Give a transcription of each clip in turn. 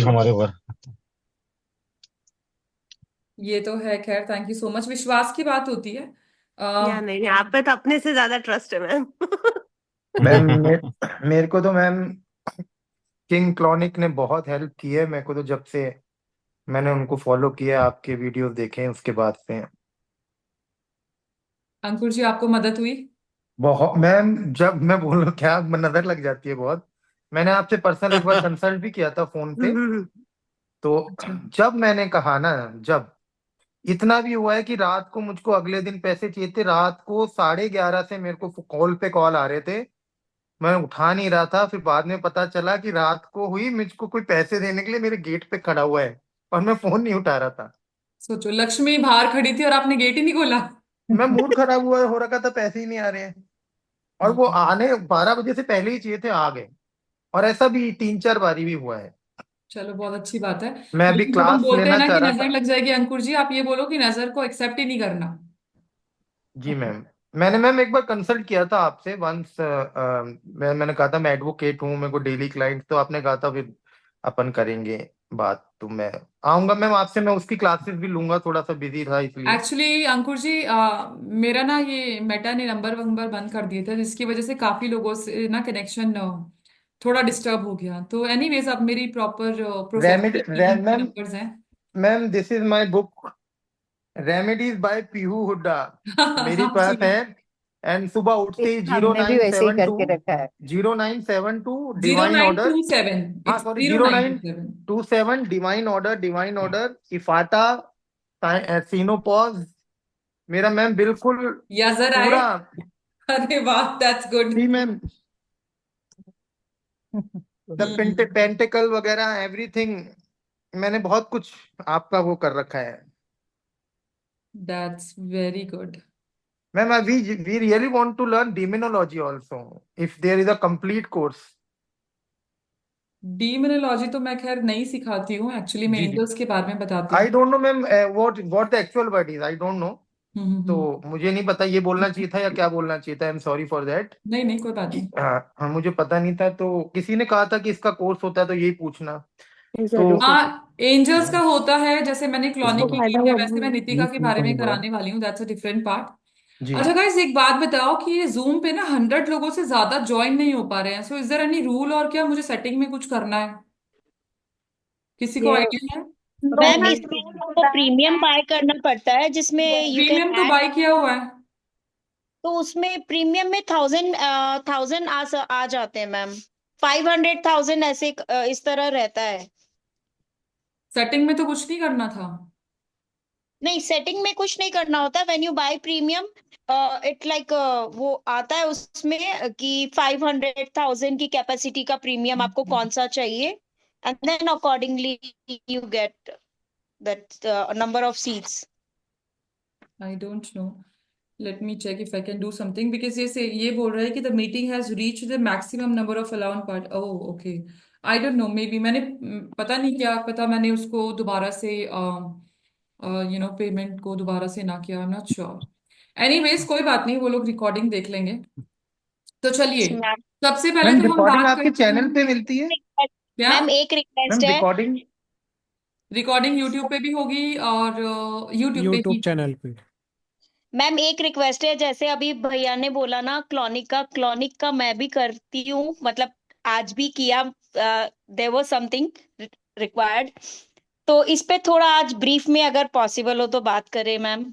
हमारे ऊपर। ये तो है। खैर, थैंक यू सो मच। विश्वास की बात होती है। या नहीं, आप पे तो अपने से ज्यादा ट्रस्ट है मैम। मैम मेरे को तो मैम किंग क्लॉनिक ने बहुत हेल्प की है मेरे को, तो जब से मैंने उनको फॉलो किया, आपके वीडियोस देखे हैं उसके बाद से। अंकुर जी, आपको मदद हुई? बहुत मैम, जब मैं बोलूं क्या नजर लग जाती है बहुत। मैंने आपसे पर्सनल एक बार कंसल्ट भी किया था फोन पे। तो अच्छा। जब मैंने कहा ना, जब इतना भी हुआ है कि रात को मुझको अगले दिन पैसे चाहिए थे, रात को 11:30 से मेरे को कॉल पे कॉल आ रहे थे, मैं उठा नहीं रहा था। फिर बाद में पता चला कि रात को हुई, मुझको कोई पैसे देने के लिए मेरे गेट पे खड़ा हुआ है और मैं फोन नहीं उठा रहा था। सोचो, लक्ष्मी बाहर खड़ी थी और आपने गेट ही नहीं खोला। मैं मूड खराब हुआ हो रखा था, पैसे ही नहीं आ रहे हैं। और वो हम्म। आने 12 बजे से पहले ही चाहिए थे, आ गए। और ऐसा भी 3-4 बारी भी हुआ है। चलो, बहुत अच्छी बात है। मैं अभी लेकिन जब हम क्लास बोलते हैं लेना ना चाह कि रहा नजर था। लग जाएगी, अंकुर जी आप ये बोलो कि नजर को एक्सेप्ट ही नहीं करना। जी मैम, मैंने मैम एक बार कंसल्ट किया था आपसे वंस। मैंने कहा था मैं एडवोकेट हूँ, मेरे को डेली क्लाइंट, तो आपने कहा था फिर अपन करेंगे बात। तो मैं आऊंगा मैम आपसे, मैं उसकी क्लासेस भी लूंगा, थोड़ा सा बिजी था इसलिए। एक्चुअली अंकुर जी, मेरा ना ये मेटा ने नंबर वंबर बंद कर दिए थे, जिसकी वजह से काफी लोगों से ना कनेक्शन थोड़ा डिस्टर्ब हो गया। तो एनीवेज, अब मेरी प्रॉपर रेमेडी प्रोफेशनल टीम के मैम, नंबर्स हैं। Ma'am this is my book, remedies by Pihu Hooda, मेरे आप पास है। सुनो। एंड सुबह उठते ही जीरो हमने भी नाइन वैसे ही सेवन टू करके रखा है। 0972 zero divine nine order. Two seven हाँ it's sorry, zero zero nine nine two seven two seven divine order, divine order इफाटा सीनोपॉज। मेरा मैम बिल्कुल याजर आए। पूरा। अरे वाह, दैट्स गुड। जी मैम, द हम्म। पेंटिकल वगैरह एवरीथिंग, मैंने बहुत कुछ आपका वो कर रखा है। That's very good. Ma'am we really want to learn terminology also, if there is a complete course. डीमिनोलॉजी तो मैं खैर नहीं सिखाती हूँ, एक्चुअली मैं जी जी, एंजल्स के बारे में बताती आई हूँ। Don't know ma'am what the actual word is, I don't no. तो हम्म। मुझे नहीं पता ये बोलना चाहिए था या क्या बोलना चाहिए था, I am sorry for that. नहीं नहीं, कोई बात नहीं। हाँ हाँ, मुझे पता नहीं था, तो किसी ने कहा था कि इसका कोर्स होता है, तो यही पूछना। तो जरूर। हाँ, एंजल्स का होता है, जैसे मैंने क्लॉनी इसको की फायदा है, वैसे मैं होगा। नितिका के बारे में कराने वाली हूँ। That's a different part. जी, अच्छा गाइस, एक बात बताओ कि ये जूम पे ना 100 लोगों से ज्यादा ज्वाइन नहीं हो पा रहे हैं। So is there any rule, और क्या मुझे सेटिंग में कुछ करना है? किसी को ये आइडिया है? मैम इसमें आपको प्रीमियम बाय करना पड़ता है, जिसमें यू कैन प्रीमियम तो ऐड। बाय किया हुआ है। तो उसमें प्रीमियम में 1000 आ जाते हैं मैम। 500 1000 ऐसे इस तरह रहता है। सेटिंग में तो कुछ नहीं करना था। नहीं, सेटिंग में कुछ नहीं करना होता। When you buy premium, it like वो आता है उसमें कि 500 1000 की कैपेसिटी का प्रीमियम आपको कौन सा चाहिए, and then accordingly you get that number of seats. I don't know. Let me check if I can do something, because ये बोल रहा है कि the meeting has reach the maximum number of allowed part. Oh okay. I don't know, maybe मैंने पता नहीं, क्या पता मैंने उसको दोबारा से पेमेंट को दोबारा से ना किया। I am not sure. Anyways, कोई बात नहीं, वो लोग रिकॉर्डिंग देख लेंगे। तो चलिए, मैम, सबसे पहले मैम तो हम रिकॉर्डिंग बात आपके करते हैं। चैनल पे मिलती है? क्या? मैम एक रिक्वेस्ट मैम है। रिकॉर्डिंग। रिकॉर्डिंग यूट्यूब पे भी होगी, और यूट्यूब पे यूट्यूब ही। चैनल पे। मैम एक रिक्वेस्ट है, जैसे अभी भैया ने बोला ना क्लॉनिक का मैं भी करती हूँ, मतलब आज भी किया। There was something required. तो इस पे थोड़ा आज ब्रीफ में अगर पॉसिबल हो तो बात करें मैम।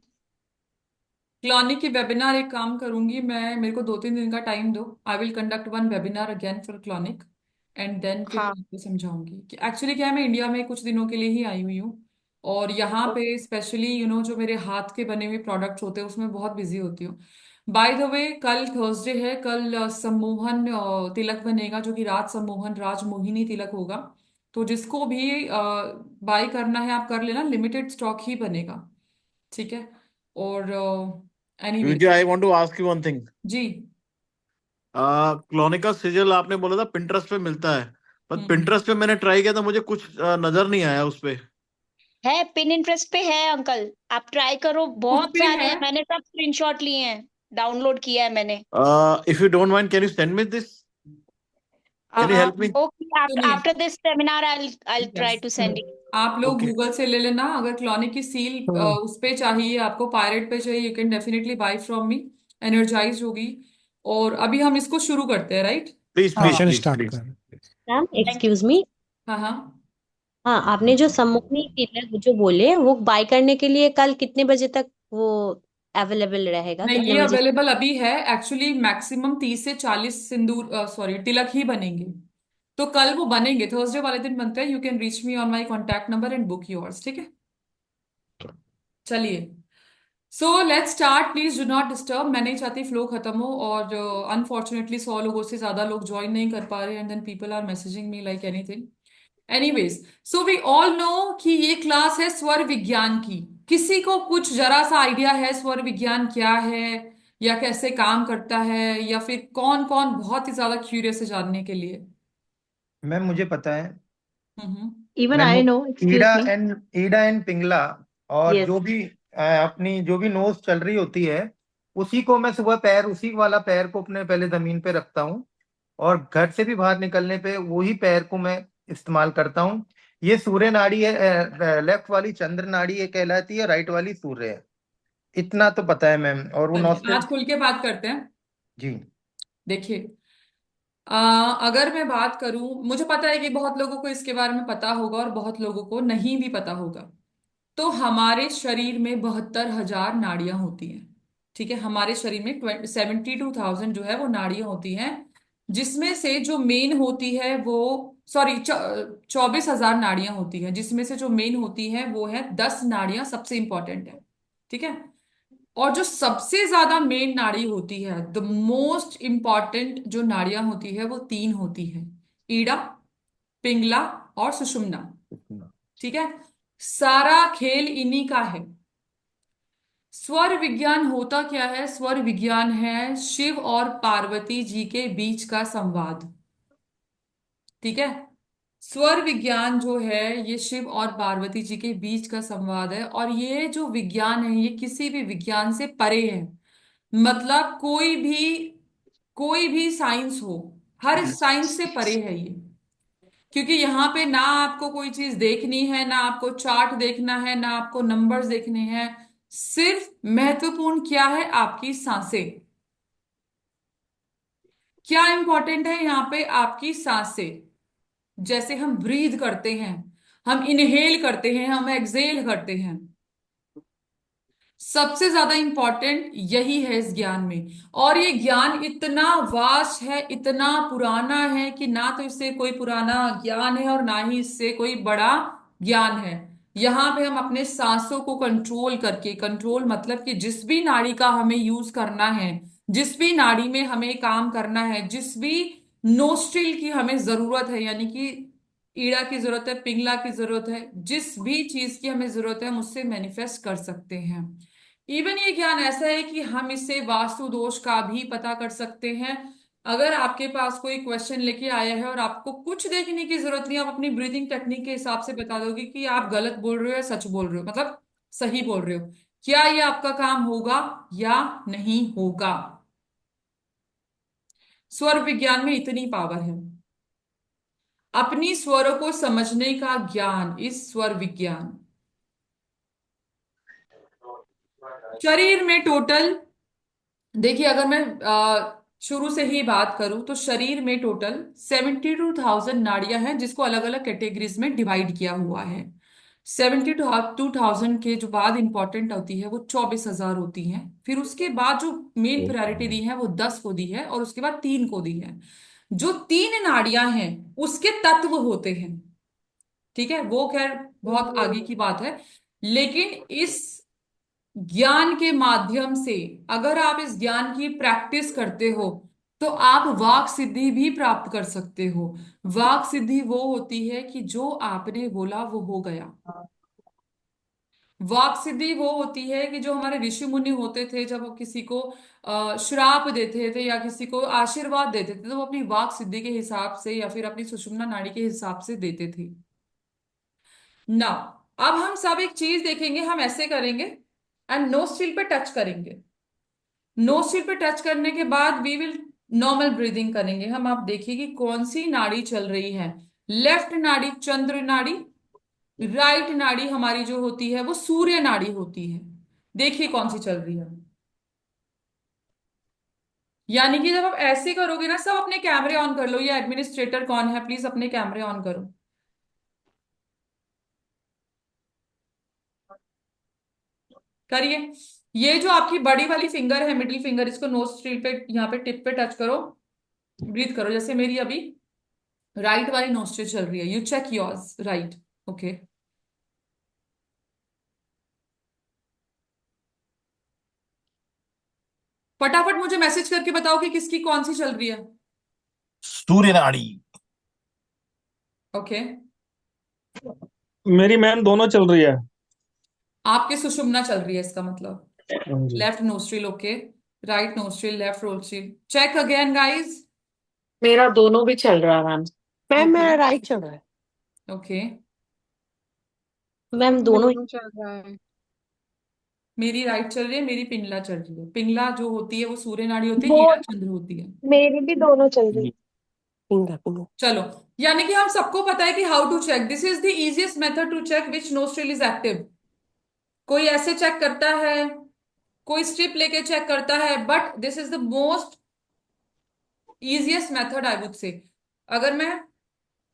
क्लॉनिक की वेबिनार एक काम करूंगी मैं, मेरे को 2-3 दिन का टाइम दो। I will conduct one webinar again for clinic, and then फिर हाँ। मैं आपको समझाऊंगी कि एक्चुअली क्या है। मैं इंडिया में कुछ दिनों के लिए ही आई हुई हूँ, और यहाँ पे स्पेशली जो मेरे हाथ के बने हुए प्रोडक्ट्स होते हैं उसमें बहुत बिजी होती हूँ। बाय द वे, कल थर्सडे है। कल सम्मोहन तिलक बनेगा, जो कि राज सम्मोहन राज मोहिनी तिलक होगा। तो जिसको भी बाय करना है आप कर लेना, लिमिटेड स्टॉक ही बनेगा। ठीक है। और anyway. Vijay, I want to ask you one thing. जी। क्लोनिका सिजल आपने बोला था पिंटरेस्ट पे मिलता है, पर हम्म। पिंटरेस्ट पे मैंने ट्राई किया था, मुझे कुछ नजर नहीं आया उस पे। है, पिन इंटरेस्ट पे है अंकल। आप ट्राई करो, उस बहुत पे सारे है। हैं, मैंने सब स्क्रीनशॉट लिए हैं, डाउनलोड किया है मैंने। If you don't mind, can you send me this? Can you help me? Okay, सुनिए, after this seminar, I'll try yes, to send it. आप लोग ओके। गूगल से ले लेना। अगर क्लॉनिक की सील हम्म। उस पे चाहिए आपको, पायरेट पे चाहिए, you can definitely buy from me. Energize होगी। और अभी हम इसको शुरू करते हैं, राइट? प्लीज प्लीज हाँ, मिशन प्लीज स्टार्ट प्लीज। कर। Ma'am Thank you. Excuse me. हाँ हाँ। हाँ, आपने जो सम्मुखनी तिलक जो बोले वो बाय करने के लिए कल कितने बजे तक वो अवेलेबल रहेगा, नहीं, कितने ये बजे? अवेलेबल अभी है। एक्चुअली मैक्सिमम 30 से 40 सिंदूर, सॉरी, तिलक ही बनेंगे। तो कल वो बनेंगे, थर्सडे वाले दिन बनते हैं। You can reach me on my contact number and book yours, ठीक है? चलिए, so let's start. Please do not disturb. मैं नहीं चाहती फ्लो खत्म हो, और अनफॉर्चुनेटली 100 लोगों से ज्यादा लोग ज्वाइन नहीं कर पा रहे, and then people are messaging me like anything. Anyways, so we all know कि ये क्लास है स्वर विज्ञान की। किसी को कुछ जरा सा आइडिया है स्वर विज्ञान क्या है, या कैसे काम करता है, या फिर कौन कौन बहुत ही ज्यादा क्यूरियस है जानने के लिए? मैम मुझे पता है। Hmm. Even ma'am I know, excuse Ida me. And Ida and Pingala, और Yes. जो भी अपनी जो भी नोज चल रही होती है, उसी को मैं सुबह पैर, उसी वाला पैर को अपने पहले जमीन पे रखता हूँ, और घर से भी बाहर निकलने पे वही पैर को मैं इस्तेमाल करता हूँ। ये सूर्य नाड़ी है, लेफ्ट वाली चंद्र नाड़ी ये कहलाती है, राइट वाली सूर्य है। इतना तो पता है मैम। और वो चलिए, नॉस्टल। आज खुल के बात करते हैं। जी। देखिए, अगर मैं बात करूं, मुझे पता है कि बहुत लोगों को इसके बारे में पता होगा और बहुत लोगों को नहीं भी पता होगा। तो हमारे शरीर में 72,000 नाड़ियां होती हैं। ठीक है, हमारे शरीर में 72,000 जो है वो नाड़ियां होती हैं, जिसमें से जो मेन होती है वो, सॉरी, 24,000 नाड़ियां होती हैं, जिसमें से जो मेन होती है वो है 10 नाड़ियां सबसे इंपॉर्टेंट है। ठीक है। और जो सबसे ज्यादा मेन नाड़ी होती है, द मोस्ट इंपॉर्टेंट जो नाड़ियां होती है, वो 3 होती है। ईड़ा, पिंगला और सुषुम्ना। ठीक है। सारा खेल इन्हीं का है। स्वर विज्ञान होता क्या है? स्वर विज्ञान है शिव और पार्वती जी के बीच का संवाद। ठीक है। स्वर विज्ञान जो है ये शिव और पार्वती जी के बीच का संवाद है, और ये जो विज्ञान है ये किसी भी विज्ञान से परे है। मतलब कोई भी साइंस हो, हर साइंस से परे है ये। क्योंकि यहाँ पे ना आपको कोई चीज देखनी है, ना आपको चार्ट देखना है, ना आपको नंबर्स देखने हैं। सिर्फ महत्वपूर्ण क्या है? आपकी सांसें। क्या इंपॉर्टेंट है यहाँ पे? आपकी सांसें। जैसे हम ब्रीथ करते हैं, हम इनहेल करते हैं, हम एक्सहेल करते हैं। सबसे ज्यादा इंपॉर्टेंट यही है इस ज्ञान में। और ये ज्ञान इतना वास्ट है, इतना पुराना है कि ना तो इससे कोई पुराना ज्ञान है और ना ही इससे कोई बड़ा ज्ञान है। यहाँ पे हम अपने सांसों को कंट्रोल करके, कंट्रोल मतलब कि जिस भी नाड़ी का हमें यूज करना है, जिस भी नाड़ी में हमें काम करना है, जिस भी नोस्ट्रिल की हमें जरूरत है, यानी कि ईड़ा की जरूरत है, पिंगला की जरूरत है, जिस भी चीज की हमें जरूरत है हम उससे मैनिफेस्ट कर सकते हैं। इवन ये ज्ञान ऐसा है कि हम इससे वास्तु दोष का भी पता कर सकते हैं। अगर आपके पास कोई क्वेश्चन लेके आया है और आपको कुछ देखने की जरूरत नहीं, आप अपनी ब्रीदिंग टेक्निक के हिसाब से बता दोगे कि आप गलत बोल रहे हो या सच बोल रहे हो, मतलब सही बोल रहे हो, क्या ये आपका काम होगा या नहीं होगा? स्वर विज्ञान में इतनी पावर है। अपनी स्वरों को समझने का ज्ञान, इस स्वर विज्ञान। शरीर में टोटल, देखिए, अगर मैं शुरू से ही बात करूं तो शरीर में टोटल 72,000 नाड़ियां हैं, जिसको अलग अलग कैटेगरीज में डिवाइड किया हुआ है। 72,000 के जो बाद इंपॉर्टेंट होती है वो 24,000 होती हैं। फिर उसके बाद जो मेन प्रायोरिटी दी है वो 10 को दी है, और उसके बाद 3 को दी है। जो 3 नाड़ियां हैं उसके तत्व होते हैं। ठीक है, वो खैर बहुत आगे की बात है। लेकिन इस ज्ञान के माध्यम से, अगर आप इस ज्ञान की प्रैक्टिस करते हो, तो आप वाक सिद्धि भी प्राप्त कर सकते हो। वाक सिद्धि वो होती है कि जो आपने बोला वो हो गया। वाक सिद्धि वो होती है कि जो हमारे ऋषि मुनि होते थे, जब वो किसी को श्राप देते थे या किसी को आशीर्वाद देते थे, तो वो अपनी वाक सिद्धि के हिसाब से या फिर अपनी सुषुम्ना नाड़ी के हिसाब से देते थे ना। अब हम सब एक चीज देखेंगे, हम ऐसे करेंगे एंड नो स्टिल पे टच करेंगे। नो स्टिल पे टच करने के बाद वी विल नॉर्मल ब्रीदिंग करेंगे हम। आप देखिए कि कौन सी नाड़ी चल रही है। लेफ्ट नाड़ी चंद्र नाड़ी, राइट नाड़ी हमारी जो होती है वो सूर्य नाड़ी होती है। देखिए कौन सी चल रही है। यानी कि जब आप ऐसे करोगे ना, सब अपने कैमरे ऑन कर लो। ये एडमिनिस्ट्रेटर कौन है, प्लीज अपने कैमरे ऑन करो। करिए। ये जो आपकी बड़ी वाली फिंगर है, मिडिल फिंगर, इसको नोज स्ट्रील पे, यहाँ पे टिप पे टच करो। ब्रीथ करो। जैसे मेरी अभी राइट वाली नोस्ट्रिल चल रही है, you check yours right. Okay. फटाफट मुझे मैसेज करके बताओ कि किसकी कौन सी चल रही है। सूर्य नाड़ी। ओके। मेरी मैम दोनों चल रही है। आपके सुषुम्ना चल रही है इसका मतलब। हाँ जी। Left nostril, okay. Right nostril, left nostril, check again guys. मेरा दोनों भी चल रहा है मैम। Ma'am okay. मेरा राइट चल रहा है। ओके। मैम दोनों दोनों चल रहा है। मेरी राइट चल रही है, मेरी पिंगला चल रही है। पिंगला जो होती है वो सूर्य नाड़ी होती है, वो ईड़ा चंद्र होती है। मेरी भी दोनों चल रही है। पिंगा पिंगा। चलो। यानी कि हम सबको पता है कि how to check. This is the easiest method to check which nostril is active. कोई ऐसे चेक करता है, कोई स्ट्रिप लेके चेक करता है, but this is the most easiest method I would say. अगर मैं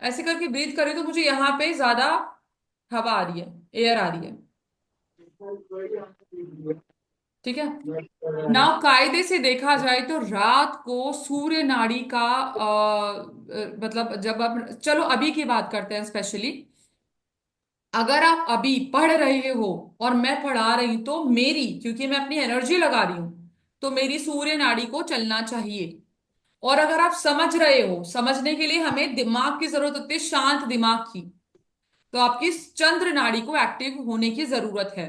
ऐसे करके ब्रीथ करी तो मुझे यहाँ पे ज्यादा हवा आ रही है, एयर आ रही है। ठीक है। नाउ कायदे से देखा जाए तो रात को सूर्य नाड़ी का मतलब जब आप, चलो अभी की बात करते हैं स्पेशली। अगर आप अभी पढ़ रहे हो और मैं पढ़ा रही हूं तो मेरी, क्योंकि मैं अपनी एनर्जी लगा रही हूं, तो मेरी सूर्य नाड़ी को चलना चाहिए। और अगर आप समझ रहे हो, समझने के लिए हमें दिमाग की जरूरत होती है, शांत दिमाग की, तो आपकी चंद्र नाड़ी को एक्टिव होने की जरूरत है।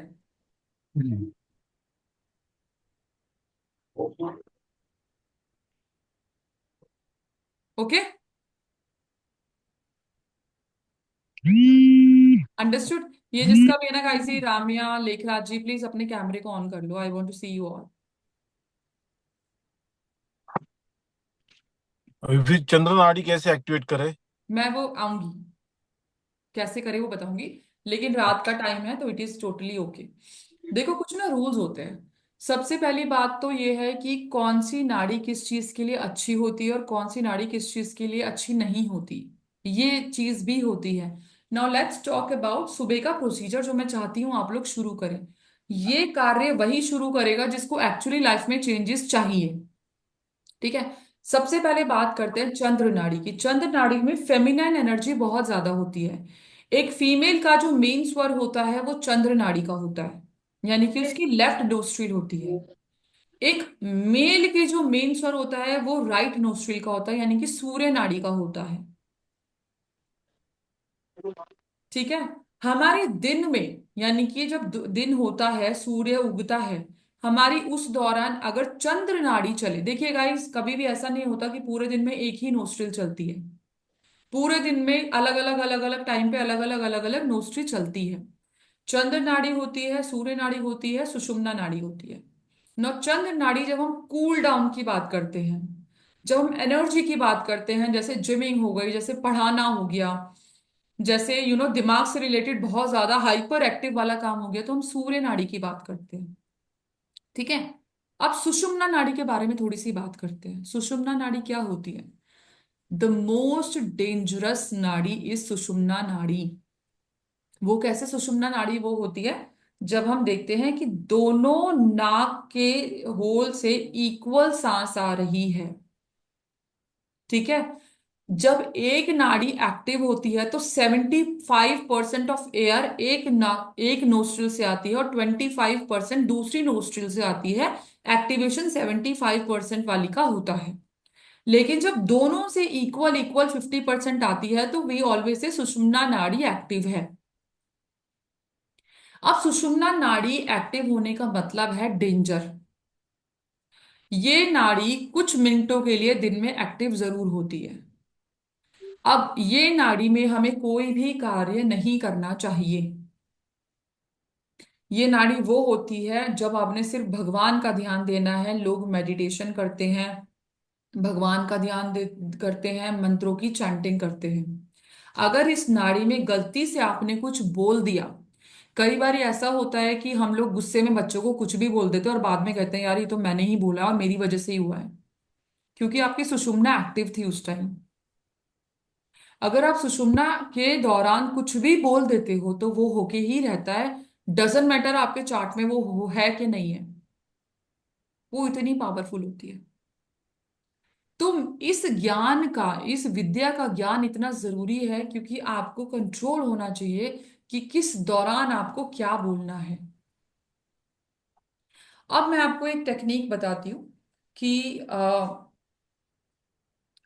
ओके। अंडरस्टूड। ये जिसका भी है ना गाइस, रामिया लेखराज जी, प्लीज अपने कैमरे को ऑन कर लो। I want to see you all. अभी फिर चंद्र नाड़ी कैसे एक्टिवेट करे? मैं वो आऊंगी, कैसे करे वो बताऊंगी। लेकिन रात का टाइम है तो इट इज टोटली ओके। देखो कुछ ना रूल्स होते हैं। सबसे पहली बात तो ये है कि कौन सी नाड़ी किस चीज के लिए अच्छी होती है और कौन सी नाड़ी किस चीज के लिए अच्छी नहीं होती। ये चीज भी होती है। नाउ लेट्स टॉक अबाउट सुबह का प्रोसीजर जो मैं चाहती हूँ आप लोग शुरू करें। ये कार्य वही शुरू करेगा जिसको एक्चुअली लाइफ में चेंजेस चाहिए। ठीक है। सबसे पहले बात करते हैं चंद्र नाड़ी की। चंद्र नाड़ी में फेमिनाइन एनर्जी बहुत ज्यादा होती है। एक फीमेल का जो मेन स्वर होता है वो चंद्र नाड़ी का होता है, यानी कि उसकी लेफ्ट नोस्ट्रिल होती है। एक मेल के जो मेन स्वर होता है वो राइट नोस्ट्रिल का होता है, यानी कि सूर्य नाड़ी का होता है। ठीक है। हमारे दिन में, यानी कि जब दिन होता है, सूर्य उगता है, हमारी उस दौरान अगर चंद्र नाड़ी चले, देखिए गाइस कभी भी ऐसा नहीं होता कि पूरे दिन में एक ही नोस्ट्रिल चलती है। पूरे दिन में अलग अलग टाइम पे अलग अलग नोस्ट्रिल चलती है। चंद्र नाड़ी होती है, सूर्य नाड़ी होती है, सुषुम्ना नाड़ी होती है। नौ चंद्र नाड़ी जब हम कूल डाउन की बात करते हैं, जब हम एनर्जी की बात करते हैं, जैसे जिमिंग हो गई, जैसे पढ़ाना हो गया, जैसे दिमाग से रिलेटेड बहुत ज्यादा हाइपर एक्टिव वाला काम हो गया, तो हम सूर्य नाड़ी की बात करते हैं। ठीक है। अब सुषुम्ना नाड़ी के बारे में थोड़ी सी बात करते हैं। सुषुम्ना नाड़ी क्या होती है? द मोस्ट डेंजरस नाड़ी इज सुषुम्ना नाड़ी। वो कैसे सुषुम्ना नाड़ी वो होती है? जब हम देखते हैं कि दोनों नाक के होल से इक्वल सांस आ रही है। ठीक है। जब एक नाड़ी एक्टिव होती है तो 75% ऑफ एयर एक नोस्ट्रिल से आती है और 25% दूसरी नोस्ट्रिल से आती है। एक्टिवेशन 75% वाली का होता है। लेकिन जब दोनों से इक्वल इक्वल 50% आती है तो वी ऑलवेज से सुषुम्ना नाड़ी एक्टिव है। अब सुषुम्ना नाड़ी एक्टिव होने का मतलब है डेंजर। ये नाड़ी कुछ मिनटों के लिए दिन में एक्टिव जरूर होती है। अब ये नाड़ी में हमें कोई भी कार्य नहीं करना चाहिए। ये नाड़ी वो होती है जब आपने सिर्फ भगवान का ध्यान देना है। लोग मेडिटेशन करते हैं, भगवान का ध्यान करते हैं, मंत्रों की चैंटिंग करते हैं। अगर इस नाड़ी में गलती से आपने कुछ बोल दिया, कई बार ऐसा होता है कि हम लोग गुस्से में बच्चों को कुछ भी बोल देते हैं और बाद में कहते हैं यार ये तो मैंने ही बोला और मेरी वजह से ही हुआ है, क्योंकि आपकी सुषुम्ना एक्टिव थी उस टाइम। अगर आप सुषुम्ना के दौरान कुछ भी बोल देते हो तो वो होके ही रहता है। डजंट मैटर आपके चार्ट में वो है कि नहीं है, वो इतनी पावरफुल होती है। तो इस ज्ञान का, इस विद्या का ज्ञान इतना जरूरी है क्योंकि आपको कंट्रोल होना चाहिए कि किस दौरान आपको क्या बोलना है। अब मैं आपको एक टेक्निक बताती हूँ कि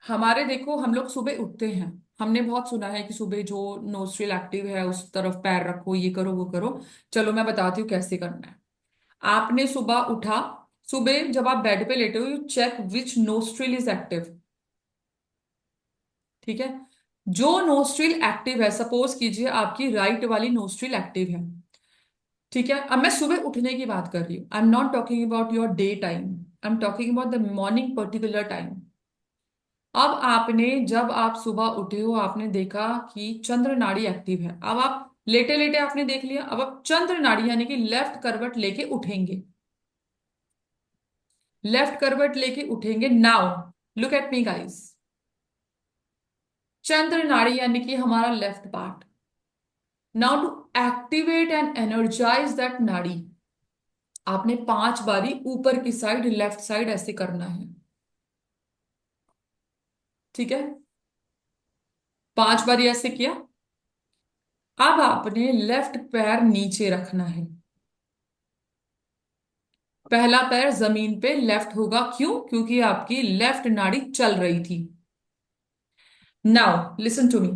हमारे देखो हम लोग सुबह उठते हैं, हमने बहुत सुना है कि सुबह जो नोस्ट्रिल एक्टिव है उस तरफ पैर रखो, ये करो वो करो। चलो मैं बताती हूँ कैसे करना है। आपने सुबह उठा, सुबह जब आप बेड पे लेटे हो you check which nostril is active. ठीक है, जो नोस्ट्रिल एक्टिव है, सपोज कीजिए आपकी राइट वाली नोस्ट्रिल एक्टिव है। ठीक है, अब मैं सुबह उठने की बात कर रही हूँ, I am not talking about your day time, I am talking about the morning particular time. अब आपने, जब आप सुबह उठे हो आपने देखा कि चंद्र नाड़ी एक्टिव है, अब आप लेटे लेटे आपने देख लिया, अब आप चंद्र नाड़ी यानी कि लेफ्ट करवट लेके उठेंगे। लेफ्ट करवट लेके उठेंगे। Now look at me guys, चंद्र नाड़ी यानी कि हमारा left part. Now to activate and energize that नाड़ी, आपने 5 बारी ऊपर की साइड, लेफ्ट साइड ऐसे करना है। ठीक है, 5 बारी ऐसे किया। अब आपने लेफ्ट पैर नीचे रखना है, पहला पैर जमीन पे लेफ्ट होगा। क्यों? क्योंकि आपकी लेफ्ट नाड़ी चल रही थी। Now listen to me,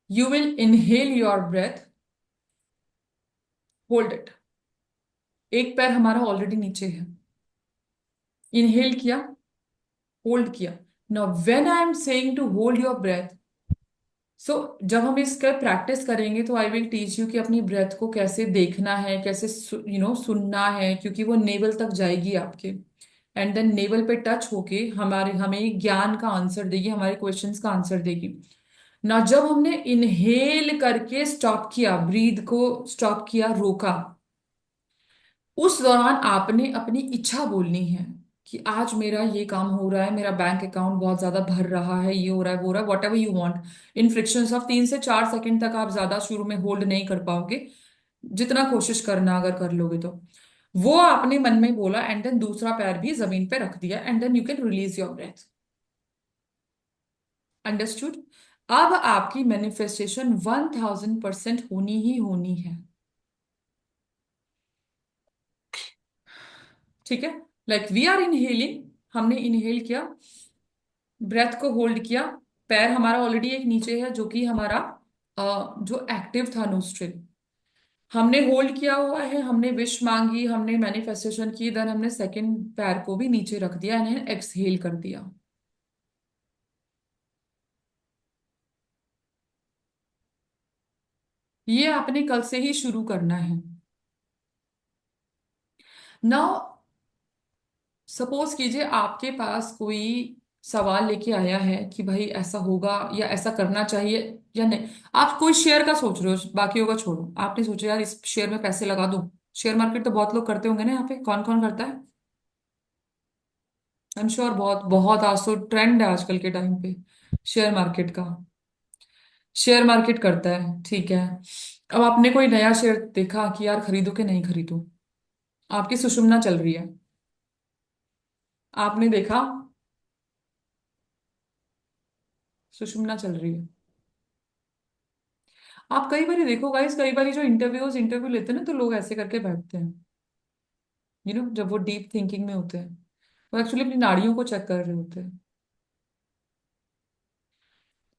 you will inhale your breath, hold it. एक पैर हमारा ऑलरेडी नीचे है, इनहेल किया, होल्ड किया। Now when I am saying to hold your breath, so जब हम इसका प्रैक्टिस करेंगे तो आई विल टीच यू कि अपनी ब्रेथ को कैसे देखना है, कैसे सुनना है, क्योंकि वो नेवल तक जाएगी आपके, एंड देन नेवल पे टच होके हमारे हमें ज्ञान का आंसर देगी, हमारे क्वेश्चंस का आंसर देगी ना। जब हमने इनहेल करके स्टॉप किया, ब्रीद को स्टॉप किया, रोका, उस दौरान आपने अपनी इच्छा बोलनी है कि आज मेरा ये काम हो रहा है, मेरा बैंक अकाउंट बहुत ज्यादा भर रहा है, ये हो रहा है वो हो रहा है, what ever you want. In frictions of 3 से 4 सेकंड तक आप ज्यादा शुरू में होल्ड नहीं कर पाओगे, जितना कोशिश करना अगर कर लोगे तो। वो आपने मन में बोला एंड देन दूसरा पैर भी जमीन पे रख दिया and then you can release your breath. Understood? अब आपकी मैनिफेस्टेशन 1000% होनी ही होनी है। ठीक है, लाइक वी आर इनहेलिंग, हमने इनहेल किया, ब्रेथ को होल्ड किया, पैर हमारा ऑलरेडी एक नीचे है जो कि हमारा जो एक्टिव था नोस्ट्रिल, हमने होल्ड किया हुआ है, हमने विश मांगी, हमने मैनिफेस्टेशन की, देन हमने सेकंड पैर को भी नीचे रख दिया, इन्हें एक्सहेल कर दिया। ये आपने कल से ही शुरू करना है। नाउ सपोज कीजिए आपके पास कोई सवाल लेके आया है कि भाई ऐसा होगा या ऐसा करना चाहिए या नहीं। आप कोई शेयर का सोच रहे हो, बाकियों का छोड़ो, आपने सोचा यार इस शेयर में पैसे लगा दूं। शेयर मार्केट तो बहुत लोग करते होंगे ना, यहाँ पे कौन कौन करता है? आई एम श्योर बहुत बहुत, आज तो ट्रेंड है आजकल के टाइम पे शेयर मार्केट का। शेयर मार्केट करता है, ठीक है। अब आपने कोई नया शेयर देखा कि यार खरीदो कि नहीं खरीदो, आपकी सुषुम्ना चल रही है, आपने देखा सुषुम्ना चल रही है। आप कई बार देखो गाइस, कई बार जो इंटरव्यू लेते हैं ना तो लोग ऐसे करके बैठते हैं, जब वो डीप थिंकिंग में होते हैं, वो एक्चुअली अपनी नाड़ियों को चेक कर रहे होते हैं।